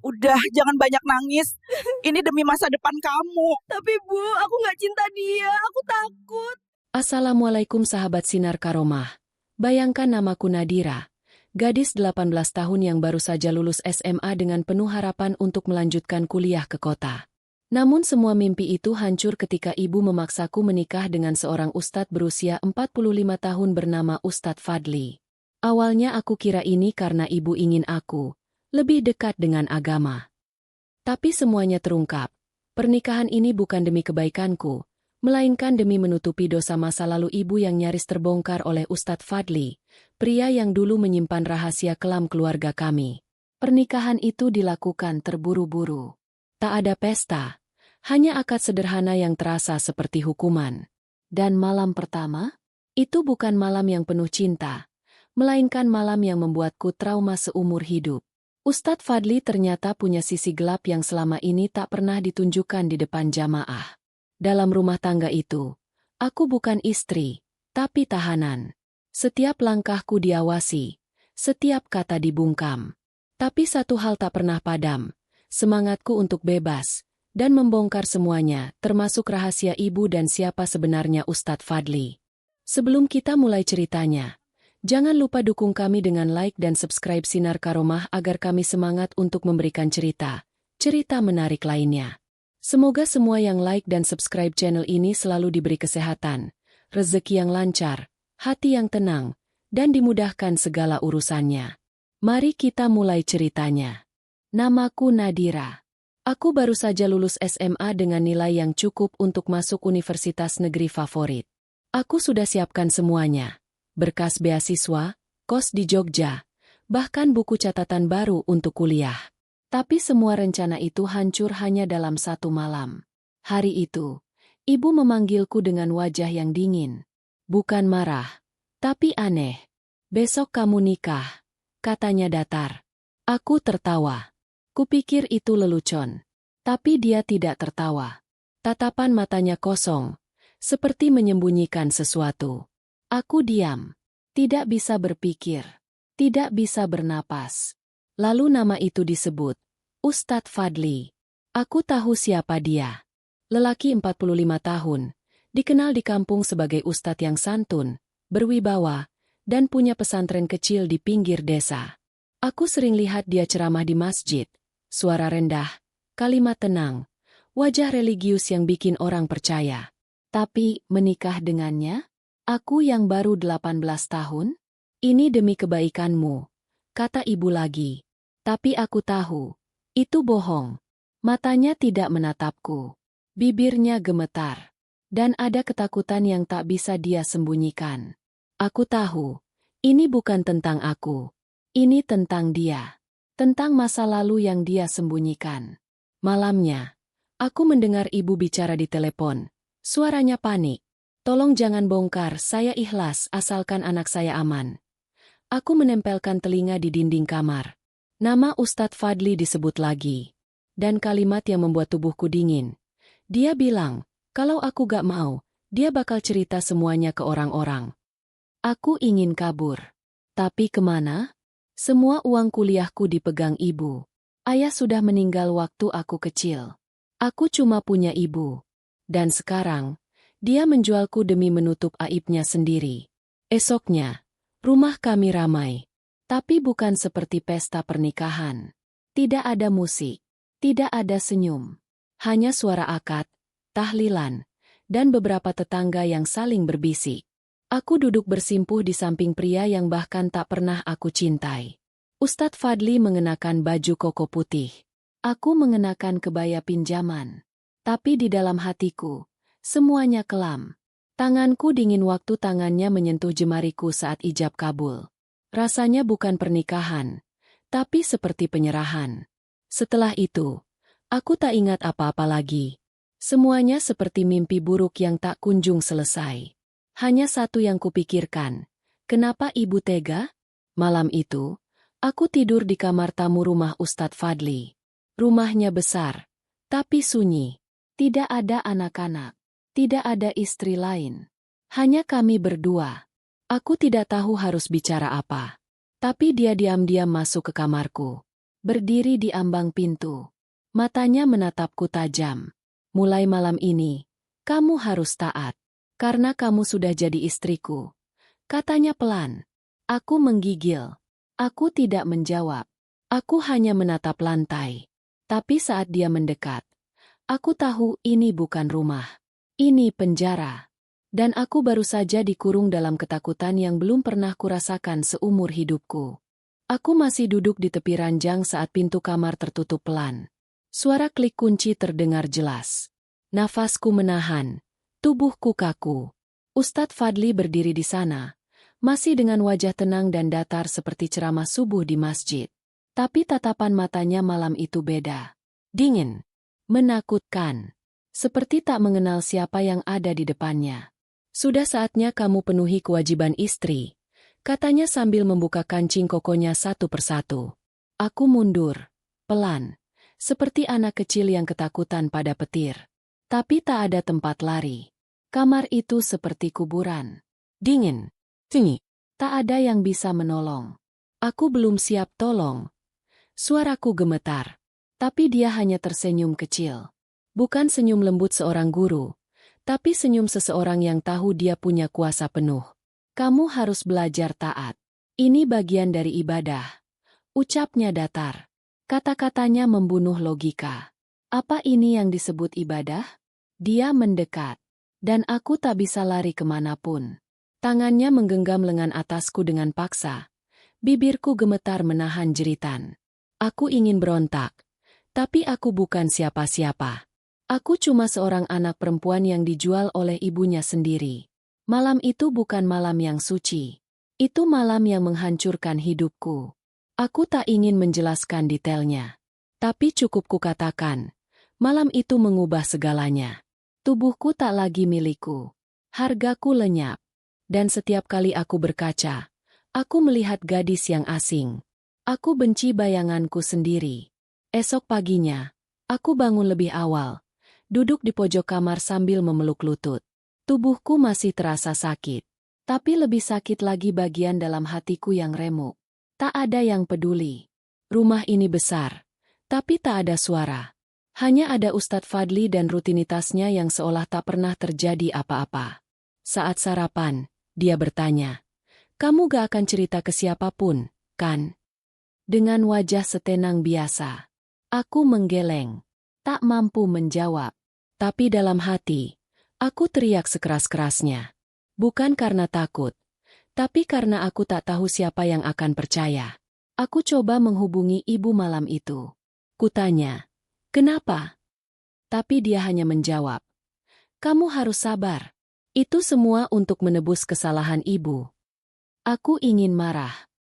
Udah, jangan banyak nangis. Ini demi masa depan kamu. Tapi Bu, aku nggak cinta dia. Aku takut. Assalamualaikum sahabat Sinar Karomah. Bayangkan namaku Nadira, gadis 18 tahun yang baru saja lulus SMA dengan penuh harapan untuk melanjutkan kuliah ke kota. Namun semua mimpi itu hancur ketika ibu memaksaku menikah dengan seorang ustadz berusia 45 tahun bernama Ustadz Fadli. Awalnya aku kira ini karena ibu ingin aku lebih dekat dengan agama. Tapi semuanya terungkap. Pernikahan ini bukan demi kebaikanku, melainkan demi menutupi dosa masa lalu ibu yang nyaris terbongkar oleh Ustadz Fadli, pria yang dulu menyimpan rahasia kelam keluarga kami. Pernikahan itu dilakukan terburu-buru. Tak ada pesta, hanya akad sederhana yang terasa seperti hukuman. Dan malam pertama, itu bukan malam yang penuh cinta, melainkan malam yang membuatku trauma seumur hidup. Ustadz Fadli ternyata punya sisi gelap yang selama ini tak pernah ditunjukkan di depan jamaah. Dalam rumah tangga itu, aku bukan istri, tapi tahanan. Setiap langkahku diawasi, setiap kata dibungkam. Tapi satu hal tak pernah padam, semangatku untuk bebas, dan membongkar semuanya, termasuk rahasia ibu dan siapa sebenarnya Ustadz Fadli. Sebelum kita mulai ceritanya, jangan lupa dukung kami dengan like dan subscribe Sinar Karomah agar kami semangat untuk memberikan cerita menarik lainnya. Semoga semua yang like dan subscribe channel ini selalu diberi kesehatan, rezeki yang lancar, hati yang tenang, dan dimudahkan segala urusannya. Mari kita mulai ceritanya. Namaku Nadira. Aku baru saja lulus SMA dengan nilai yang cukup untuk masuk universitas negeri favorit. Aku sudah siapkan semuanya. Berkas beasiswa, kos di Jogja, bahkan buku catatan baru untuk kuliah. Tapi semua rencana itu hancur hanya dalam satu malam. Hari itu, ibu memanggilku dengan wajah yang dingin. Bukan marah, tapi aneh. "Besok kamu nikah," katanya datar. Aku tertawa. Kupikir itu lelucon. Tapi dia tidak tertawa. Tatapan matanya kosong, seperti menyembunyikan sesuatu. Aku diam. Tidak bisa berpikir. Tidak bisa bernapas. Lalu nama itu disebut. Ustadz Fadli. Aku tahu siapa dia. Lelaki 45 tahun. Dikenal di kampung sebagai ustadz yang santun, berwibawa, dan punya pesantren kecil di pinggir desa. Aku sering lihat dia ceramah di masjid. Suara rendah, kalimat tenang, wajah religius yang bikin orang percaya. Tapi menikah dengannya? Aku yang baru 18 tahun? Ini demi kebaikanmu, kata ibu lagi. Tapi aku tahu, itu bohong. Matanya tidak menatapku. Bibirnya gemetar. Dan ada ketakutan yang tak bisa dia sembunyikan. Aku tahu, ini bukan tentang aku. Ini tentang dia. Tentang masa lalu yang dia sembunyikan. Malamnya, aku mendengar ibu bicara di telepon. Suaranya panik. "Tolong jangan bongkar, saya ikhlas asalkan anak saya aman." Aku menempelkan telinga di dinding kamar. Nama Ustadz Fadli disebut lagi. Dan kalimat yang membuat tubuhku dingin. Dia bilang, kalau aku gak mau, dia bakal cerita semuanya ke orang-orang. Aku ingin kabur. Tapi kemana? Semua uang kuliahku dipegang ibu. Ayah sudah meninggal waktu aku kecil. Aku cuma punya ibu. Dan sekarang, dia menjualku demi menutup aibnya sendiri. Esoknya, rumah kami ramai. Tapi bukan seperti pesta pernikahan. Tidak ada musik. Tidak ada senyum. Hanya suara akad, tahlilan, dan beberapa tetangga yang saling berbisik. Aku duduk bersimpuh di samping pria yang bahkan tak pernah aku cintai. Ustadz Fadli mengenakan baju koko putih. Aku mengenakan kebaya pinjaman. Tapi di dalam hatiku, semuanya kelam. Tanganku dingin waktu tangannya menyentuh jemariku saat ijab kabul. Rasanya bukan pernikahan, tapi seperti penyerahan. Setelah itu, aku tak ingat apa-apa lagi. Semuanya seperti mimpi buruk yang tak kunjung selesai. Hanya satu yang kupikirkan, kenapa ibu tega? Malam itu, aku tidur di kamar tamu rumah Ustadz Fadli. Rumahnya besar, tapi sunyi. Tidak ada anak-anak. Tidak ada istri lain. Hanya kami berdua. Aku tidak tahu harus bicara apa. Tapi dia diam-diam masuk ke kamarku. berdiri di ambang pintu. Matanya menatapku tajam. Mulai malam ini, kamu harus taat. Karena kamu sudah jadi istriku. Katanya pelan. Aku menggigil. Aku tidak menjawab. Aku hanya menatap lantai. Tapi saat dia mendekat, aku tahu ini bukan rumah. Ini penjara. Dan aku baru saja dikurung dalam ketakutan yang belum pernah kurasakan seumur hidupku. Aku masih duduk di tepi ranjang saat pintu kamar tertutup pelan. Suara klik kunci terdengar jelas. Nafasku menahan. Tubuhku kaku. Ustadz Fadli berdiri di sana, masih dengan wajah tenang dan datar seperti ceramah subuh di masjid. Tapi tatapan matanya malam itu beda. Dingin. Menakutkan. Seperti tak mengenal siapa yang ada di depannya. Sudah saatnya kamu penuhi kewajiban istri, katanya sambil membuka kancing kokonya satu persatu. Aku mundur. Pelan. Seperti anak kecil yang ketakutan pada petir. Tapi tak ada tempat lari. Kamar itu seperti kuburan. Dingin. Sunyi. Tak ada yang bisa menolong. Aku belum siap tolong. Suaraku gemetar. Tapi dia hanya tersenyum kecil. Bukan senyum lembut seorang guru, tapi senyum seseorang yang tahu dia punya kuasa penuh. Kamu harus belajar taat. Ini bagian dari ibadah. Ucapnya datar. Kata-katanya membunuh logika. Apa ini yang disebut ibadah? Dia mendekat. Dan aku tak bisa lari kemanapun. Tangannya menggenggam lengan atasku dengan paksa. Bibirku gemetar menahan jeritan. Aku ingin berontak. Tapi aku bukan siapa-siapa. Aku cuma seorang anak perempuan yang dijual oleh ibunya sendiri. Malam itu bukan malam yang suci. Itu malam yang menghancurkan hidupku. Aku tak ingin menjelaskan detailnya. Tapi cukup kukatakan, malam itu mengubah segalanya. Tubuhku tak lagi milikku. Hargaku lenyap. Dan setiap kali aku berkaca, aku melihat gadis yang asing. Aku benci bayanganku sendiri. Esok paginya, aku bangun lebih awal. Duduk di pojok kamar sambil memeluk lutut. Tubuhku masih terasa sakit. Tapi lebih sakit lagi bagian dalam hatiku yang remuk. Tak ada yang peduli. Rumah ini besar. Tapi tak ada suara. Hanya ada Ustadz Fadli dan rutinitasnya yang seolah tak pernah terjadi apa-apa. Saat sarapan, dia bertanya, "Kamu gak akan cerita ke siapapun, kan?" Dengan wajah setenang biasa. Aku menggeleng. Tak mampu menjawab. Tapi dalam hati, aku teriak sekeras-kerasnya. Bukan karena takut, tapi karena aku tak tahu siapa yang akan percaya. Aku coba menghubungi ibu malam itu. Kutanya, "Kenapa?" Tapi dia hanya menjawab, "Kamu harus sabar. Itu semua untuk menebus kesalahan ibu." Aku ingin marah,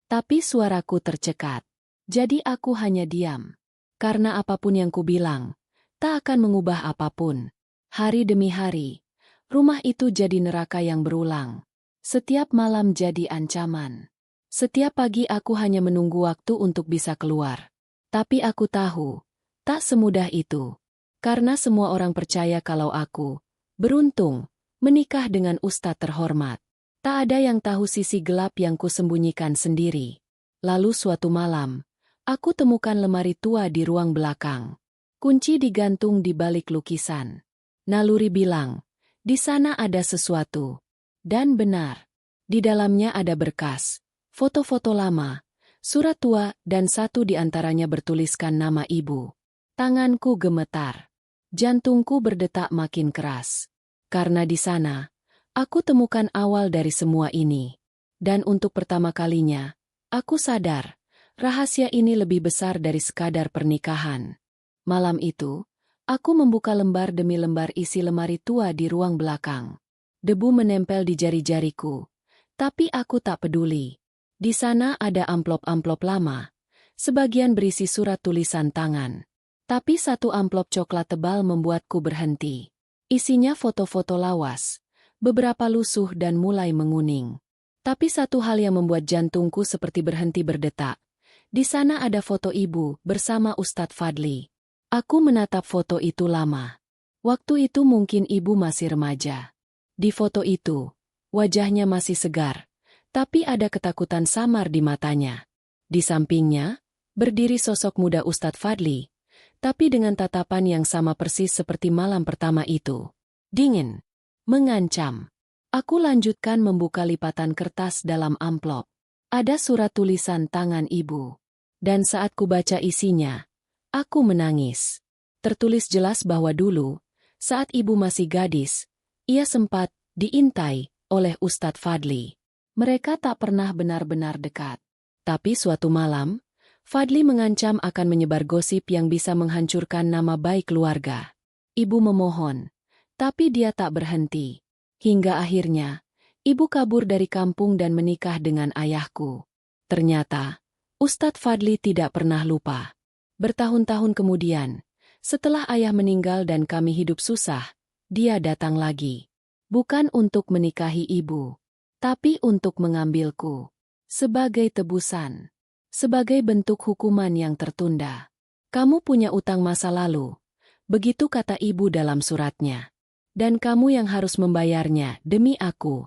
tapi suaraku tercekat. Jadi aku hanya diam. Karena apapun yang kubilang, tak akan mengubah apapun. Hari demi hari, rumah itu jadi neraka yang berulang. Setiap malam jadi ancaman. Setiap pagi aku hanya menunggu waktu untuk bisa keluar. Tapi aku tahu, tak semudah itu. Karena semua orang percaya kalau aku, beruntung, menikah dengan ustadz terhormat. Tak ada yang tahu sisi gelap yang kusembunyikan sendiri. Lalu suatu malam, aku temukan lemari tua di ruang belakang. Kunci digantung di balik lukisan. Naluri bilang, di sana ada sesuatu. Dan benar, di dalamnya ada berkas, foto-foto lama, surat tua, dan satu di antaranya bertuliskan nama ibu. Tanganku gemetar. Jantungku berdetak makin keras. Karena di sana, aku temukan awal dari semua ini. Dan untuk pertama kalinya, aku sadar, rahasia ini lebih besar dari sekadar pernikahan. Malam itu, aku membuka lembar demi lembar isi lemari tua di ruang belakang. Debu menempel di jari-jariku. Tapi aku tak peduli. Di sana ada amplop-amplop lama. Sebagian berisi surat tulisan tangan. Tapi satu amplop coklat tebal membuatku berhenti. Isinya foto-foto lawas. Beberapa lusuh dan mulai menguning. Tapi satu hal yang membuat jantungku seperti berhenti berdetak. Di sana ada foto ibu bersama Ustadz Fadli. Aku menatap foto itu lama. Waktu itu mungkin ibu masih remaja. Di foto itu, wajahnya masih segar, tapi ada ketakutan samar di matanya. Di sampingnya, Berdiri sosok muda Ustadz Fadli, tapi dengan tatapan yang sama persis seperti malam pertama itu. Dingin. Mengancam. Aku lanjutkan membuka lipatan kertas dalam amplop. Ada surat tulisan tangan ibu. Dan saat kubaca isinya, aku menangis. Tertulis jelas bahwa dulu, saat ibu masih gadis, ia sempat diintai oleh Ustadz Fadli. Mereka tak pernah benar-benar dekat. Tapi suatu malam, Fadli mengancam akan menyebar gosip yang bisa menghancurkan nama baik keluarga. Ibu memohon, tapi dia tak berhenti. Hingga akhirnya, ibu kabur dari kampung dan menikah dengan ayahku. Ternyata, Ustadz Fadli tidak pernah lupa. Bertahun-tahun kemudian, setelah ayah meninggal dan kami hidup susah, dia datang lagi. Bukan untuk menikahi ibu, tapi untuk mengambilku. Sebagai tebusan. Sebagai bentuk hukuman yang tertunda. Kamu punya utang masa lalu. Begitu kata ibu dalam suratnya. Dan kamu yang harus membayarnya demi aku.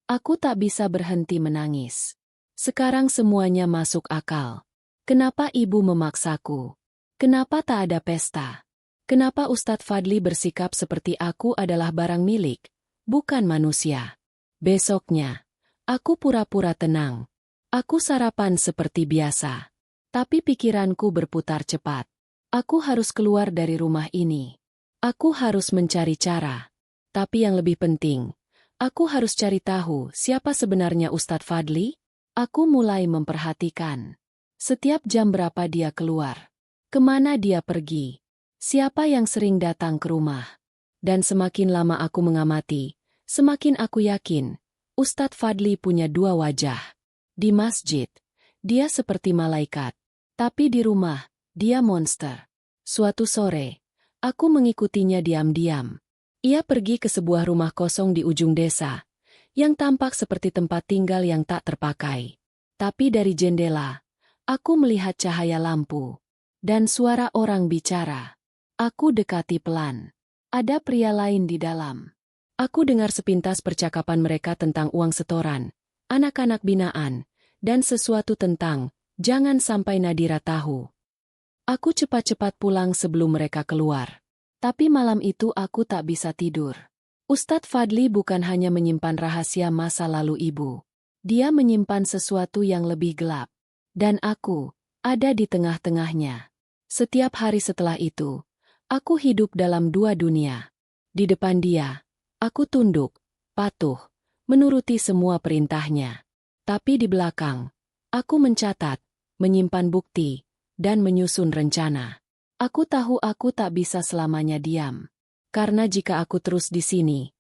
Aku tak bisa berhenti menangis. Sekarang semuanya masuk akal. Kenapa ibu memaksaku? Kenapa tak ada pesta? Kenapa Ustadz Fadli bersikap seperti aku adalah barang milik, bukan manusia? Besoknya, aku pura-pura tenang. Aku sarapan seperti biasa. Tapi pikiranku berputar cepat. Aku harus keluar dari rumah ini. Aku harus mencari cara. Tapi yang lebih penting, aku harus cari tahu siapa sebenarnya Ustadz Fadli. Aku mulai memperhatikan. Setiap jam berapa dia keluar. Kemana dia pergi. Siapa yang sering datang ke rumah. Dan semakin lama aku mengamati, semakin aku yakin, Ustadz Fadli punya dua wajah. Di masjid, dia seperti malaikat. Tapi di rumah, dia monster. Suatu sore, aku mengikutinya diam-diam. Ia pergi ke sebuah rumah kosong di ujung desa, yang tampak seperti tempat tinggal yang tak terpakai. Tapi dari jendela, aku melihat cahaya lampu. Dan suara orang bicara. Aku dekati pelan. Ada pria lain di dalam. Aku dengar sepintas percakapan mereka tentang uang setoran, anak-anak binaan, dan sesuatu tentang, jangan sampai Nadira tahu. Aku cepat-cepat pulang sebelum mereka keluar. Tapi malam itu aku tak bisa tidur. Ustadz Fadli bukan hanya menyimpan rahasia masa lalu ibu. Dia menyimpan sesuatu yang lebih gelap. Dan aku, ada di tengah-tengahnya. Setiap hari setelah itu, aku hidup dalam dua dunia. Di depan dia, aku tunduk, patuh, menuruti semua perintahnya. Tapi di belakang, aku mencatat, menyimpan bukti, dan menyusun rencana. Aku tahu aku tak bisa selamanya diam. Karena jika aku terus di sini,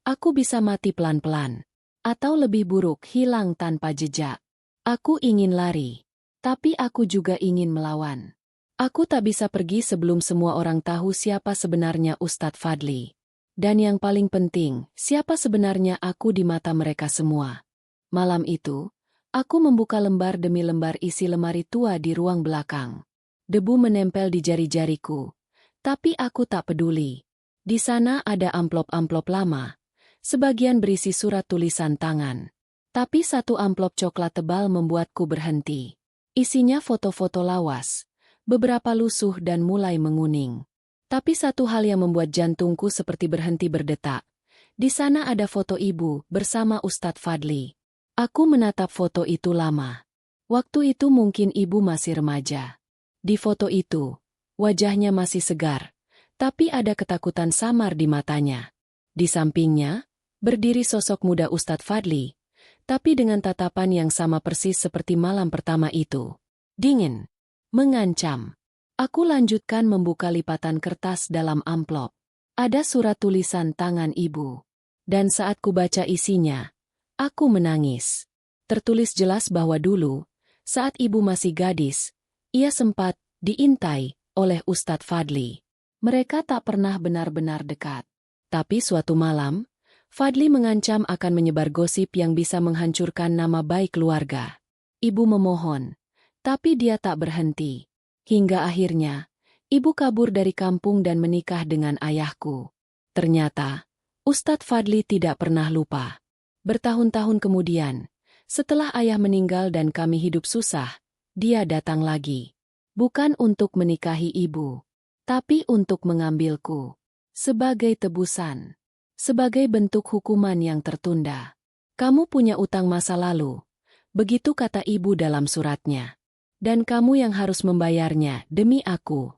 aku bisa mati pelan-pelan. Atau lebih buruk hilang tanpa jejak. Aku ingin lari, tapi aku juga ingin melawan. Aku tak bisa pergi sebelum semua orang tahu siapa sebenarnya Ustadz Fadli. Dan yang paling penting, siapa sebenarnya aku di mata mereka semua. Malam itu, aku membuka lembar demi lembar isi lemari tua di ruang belakang. Debu menempel di jari-jariku. Tapi aku tak peduli. Di sana ada amplop-amplop lama. Sebagian berisi surat tulisan tangan. Tapi satu amplop coklat tebal membuatku berhenti. Isinya foto-foto lawas. Beberapa lusuh dan mulai menguning. Tapi satu hal yang membuat jantungku seperti berhenti berdetak. Di sana ada foto ibu bersama Ustadz Fadli. Aku menatap foto itu lama. Waktu itu mungkin ibu masih remaja. Di foto itu, wajahnya masih segar, tapi ada ketakutan samar di matanya. Di sampingnya, berdiri sosok muda Ustadz Fadli, tapi dengan tatapan yang sama persis seperti malam pertama itu. Dingin. Mengancam. Aku lanjutkan membuka lipatan kertas dalam amplop. Ada surat tulisan tangan ibu. Dan saat kubaca isinya, aku menangis. Tertulis jelas bahwa dulu, saat ibu masih gadis, ia sempat diintai oleh Ustadz Fadli. Mereka tak pernah benar-benar dekat. Tapi suatu malam, Fadli mengancam akan menyebar gosip yang bisa menghancurkan nama baik keluarga. Ibu memohon, tapi dia tak berhenti. Hingga akhirnya, ibu kabur dari kampung dan menikah dengan ayahku. Ternyata, Ustadz Fadli tidak pernah lupa. Bertahun-tahun kemudian, setelah ayah meninggal dan kami hidup susah, dia datang lagi. Bukan untuk menikahi ibu, tapi untuk mengambilku. Sebagai tebusan. Sebagai bentuk hukuman yang tertunda. Kamu punya utang masa lalu. Begitu kata ibu dalam suratnya. Dan kamu yang harus membayarnya demi aku.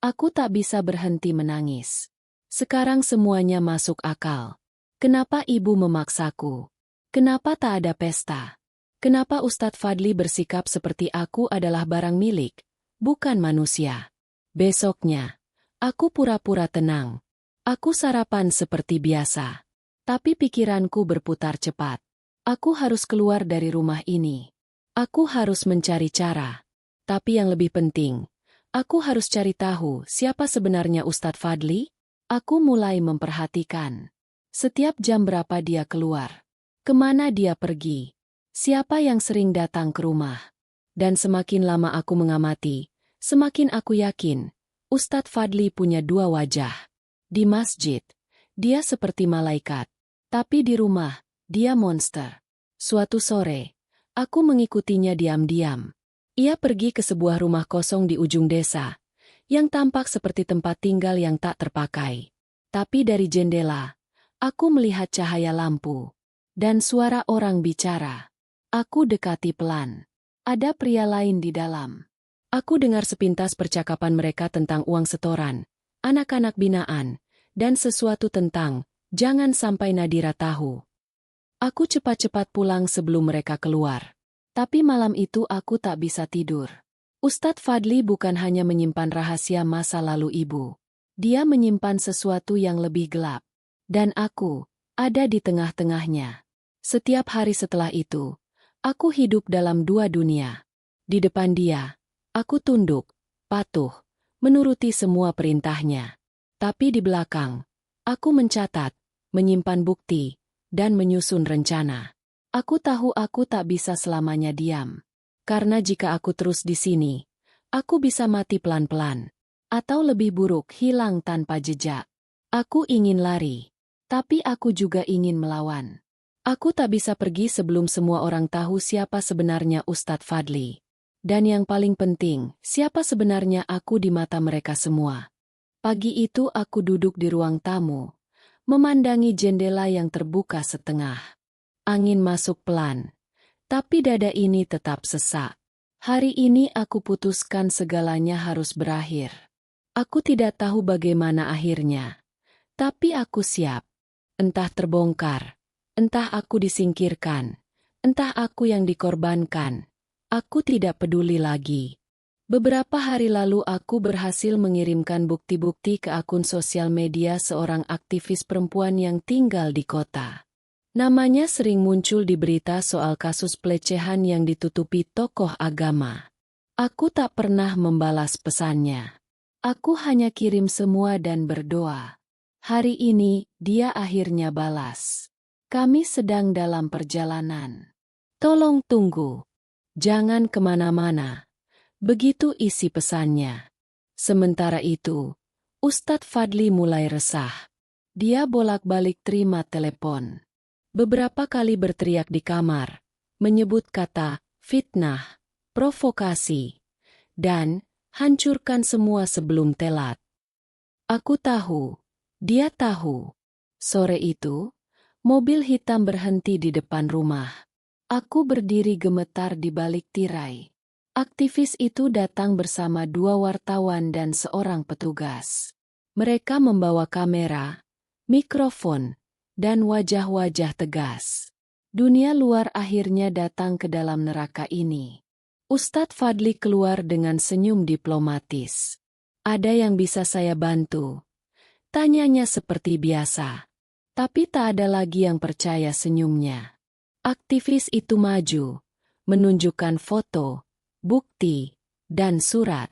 Aku tak bisa berhenti menangis. Sekarang semuanya masuk akal. Kenapa ibu memaksaku? Kenapa tak ada pesta? Kenapa Ustadz Fadli bersikap seperti aku adalah barang milik, bukan manusia? Besoknya, aku pura-pura tenang. Aku sarapan seperti biasa. Tapi pikiranku berputar cepat. Aku harus keluar dari rumah ini. Aku harus mencari cara. Tapi yang lebih penting, aku harus cari tahu siapa sebenarnya Ustadz Fadli. Aku mulai memperhatikan. Setiap jam berapa dia keluar. Kemana dia pergi. Siapa yang sering datang ke rumah. Dan semakin lama aku mengamati, semakin aku yakin, Ustadz Fadli punya dua wajah. Di masjid, dia seperti malaikat. Tapi di rumah, dia monster. Suatu sore, aku mengikutinya diam-diam. Ia pergi ke sebuah rumah kosong di ujung desa, yang tampak seperti tempat tinggal yang tak terpakai. Tapi dari jendela, aku melihat cahaya lampu. Dan suara orang bicara. Aku dekati pelan. Ada pria lain di dalam. Aku dengar sepintas percakapan mereka tentang uang setoran, anak-anak binaan, dan sesuatu tentang, jangan sampai Nadira tahu. Aku cepat-cepat pulang sebelum mereka keluar. Tapi malam itu aku tak bisa tidur. Ustadz Fadli bukan hanya menyimpan rahasia masa lalu ibu. Dia menyimpan sesuatu yang lebih gelap. Dan aku ada di tengah-tengahnya. Setiap hari setelah itu, aku hidup dalam dua dunia. Di depan dia, aku tunduk, patuh, menuruti semua perintahnya. Tapi di belakang, aku mencatat, menyimpan bukti, dan menyusun rencana. Aku tahu aku tak bisa selamanya diam. Karena jika aku terus di sini, aku bisa mati pelan-pelan. Atau lebih buruk, hilang tanpa jejak. Aku ingin lari. Tapi aku juga ingin melawan. Aku tak bisa pergi sebelum semua orang tahu siapa sebenarnya Ustadz Fadli. Dan yang paling penting, siapa sebenarnya aku di mata mereka semua. Pagi itu aku duduk di ruang tamu, memandangi jendela yang terbuka setengah. Angin masuk pelan, tapi dada ini tetap sesak. Hari ini aku putuskan segalanya harus berakhir. Aku tidak tahu bagaimana akhirnya, tapi aku siap. Entah terbongkar, entah aku disingkirkan, entah aku yang dikorbankan. Aku tidak peduli lagi. Beberapa hari lalu aku berhasil mengirimkan bukti-bukti ke akun sosial media seorang aktivis perempuan yang tinggal di kota. Namanya sering muncul di berita soal kasus pelecehan yang ditutupi tokoh agama. Aku tak pernah membalas pesannya. Aku hanya kirim semua dan berdoa. Hari ini, dia akhirnya balas. Kami sedang dalam perjalanan. Tolong tunggu. Jangan kemana-mana. Begitu isi pesannya. Sementara itu, Ustadz Fadli mulai resah. Dia bolak-balik terima telepon. Beberapa kali berteriak di kamar, menyebut kata fitnah, provokasi, dan hancurkan semua sebelum telat. Aku tahu, dia tahu. Sore itu, mobil hitam berhenti di depan rumah. Aku berdiri gemetar di balik tirai. Aktivis itu datang bersama dua wartawan dan seorang petugas. Mereka membawa kamera, mikrofon, dan wajah-wajah tegas. Dunia luar akhirnya datang ke dalam neraka ini. Ustadz Fadli keluar dengan senyum diplomatis. Ada yang bisa saya bantu? Tanyanya seperti biasa. Tapi tak ada lagi yang percaya senyumnya. Aktivis itu maju, menunjukkan foto, bukti, dan surat.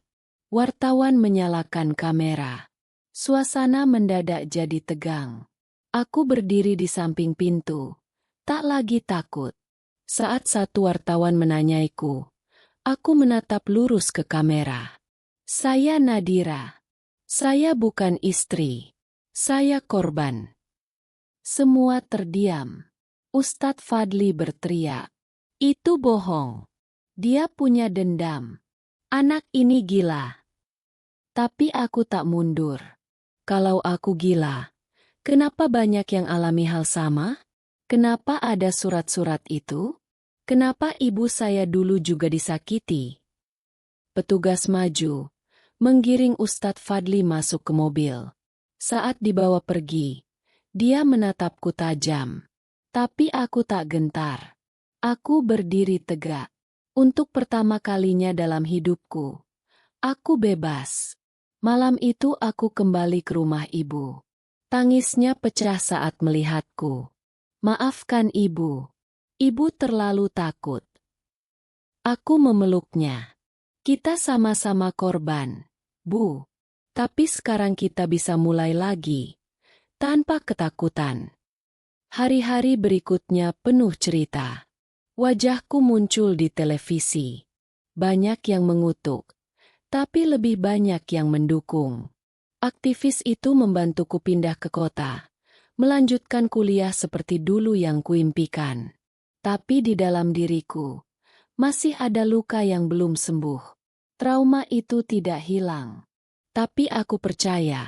Wartawan menyalakan kamera. Suasana mendadak jadi tegang. Aku berdiri di samping pintu, tak lagi takut. Saat satu wartawan menanyaiku, aku menatap lurus ke kamera. Saya Nadira. Saya bukan istri. Saya korban. Semua terdiam. Ustadz Fadli berteriak. Itu bohong. Dia punya dendam. Anak ini gila. Tapi aku tak mundur. Kalau aku gila, kenapa banyak yang alami hal sama? Kenapa ada surat-surat itu? Kenapa ibu saya dulu juga disakiti? Petugas maju, menggiring Ustadz Fadli masuk ke mobil. Saat dibawa pergi, dia menatapku tajam. Tapi aku tak gentar. Aku berdiri tegak. Untuk pertama kalinya dalam hidupku, aku bebas. Malam itu aku kembali ke rumah ibu. Tangisnya pecah saat melihatku. Maafkan ibu. Ibu terlalu takut. Aku memeluknya. Kita sama-sama korban, Bu. Tapi sekarang kita bisa mulai lagi. Tanpa ketakutan. Hari-hari berikutnya penuh cerita. Wajahku muncul di televisi. Banyak yang mengutuk, tapi lebih banyak yang mendukung. Aktivis itu membantuku pindah ke kota, melanjutkan kuliah seperti dulu yang kuimpikan. Tapi di dalam diriku, masih ada luka yang belum sembuh. Trauma itu tidak hilang. Tapi aku percaya,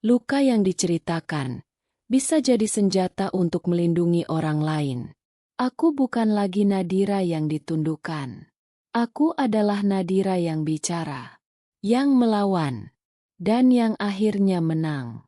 luka yang diceritakan bisa jadi senjata untuk melindungi orang lain. Aku bukan lagi Nadira yang ditundukkan. Aku adalah Nadira yang bicara, yang melawan, dan yang akhirnya menang.